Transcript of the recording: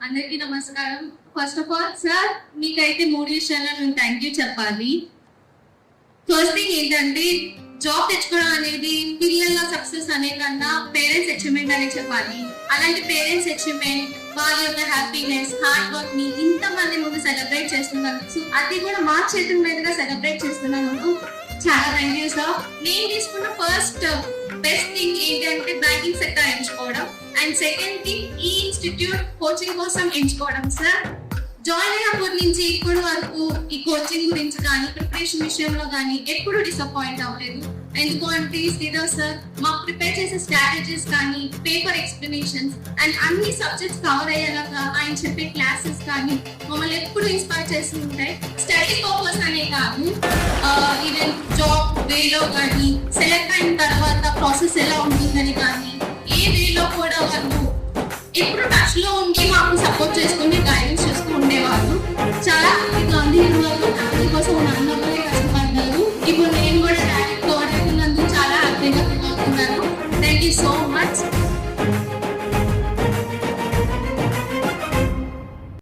అందరికీ నమస్కారం. First of all sir, మీకైతే 3 విషయాల్లో నేను థ్యాంక్ యూ చెప్పాలి. ఫస్ట్ థింగ్ ఏంటంటే, జాబ్ తెచ్చుకోవడం అనేది పిల్లల సక్సెస్ అనే కన్నా పేరెంట్స్ అచీవ్మెంట్ అనే చెప్పాలి. అలాంటి పేరెంట్స్ అచీవ్మెంట్, వాళ్ళ యొక్క హ్యాపీనెస్, హార్డ్ వర్క్ ని ఇంతమంది ముందు సెలబ్రేట్ చేస్తున్నందుకు, సో అది కూడా మా చేతుల మీదుగా సెలబ్రేట్ చేస్తున్నందుకు చాలా థ్యాంక్ యూ సార్. నేను తీసుకున్న ఫస్ట్ బెస్ట్ థింగ్ ఏంటంటే బ్యాంకింగ్ సెక్టర్ ఎంచుకోవడం, అండ్ సెకండ్ థింగ్ ఈ ఇన్స్టిట్యూట్ కోచింగ్ కోసం ఎంచుకోవడం సార్. జాయిన్ అయినప్పటి నుంచి ఇప్పటి వరకు ఈ కోచింగ్ గురించి కానీ ప్రిపరేషన్ విషయంలో కానీ ఎప్పుడు డిసప్పాయింట్ అవ్వలేదు. ఎందుకు అంటే శ్రీధర్ సార్ మా ప్రిపేర్ చేసే స్ట్రాటజీస్ కానీ, పేపర్ ఎక్స్ప్లెనేషన్స్ అండ్ అన్ని సబ్జెక్ట్స్ కవర్ అయ్యేలాగా ఆయన చెప్పే క్లాసెస్ కానీ మమ్మల్ని ఎప్పుడు ఇన్స్పైర్ చేస్తూ ఉంటాయి. స్టడీ పర్పస్ అనే కాదు, ఈవెన్ జాబ్ వేలో కానీ, సెలెక్ట్ అయిన తర్వాత ప్రాసెస్ ఎలా ఉంటుందని కానీ, ఏ వేలో కూడా వాళ్ళు ఎప్పుడు టచ్ లో ఉండి మాకు సపోర్ట్ చేసుకుని గైడెన్స్ చేస్తూ ఉండేవాళ్ళు. చాలా గాంధీ వాళ్ళు ఫ్యామిలీ కోసం ఉన్న అన్నప్పుడు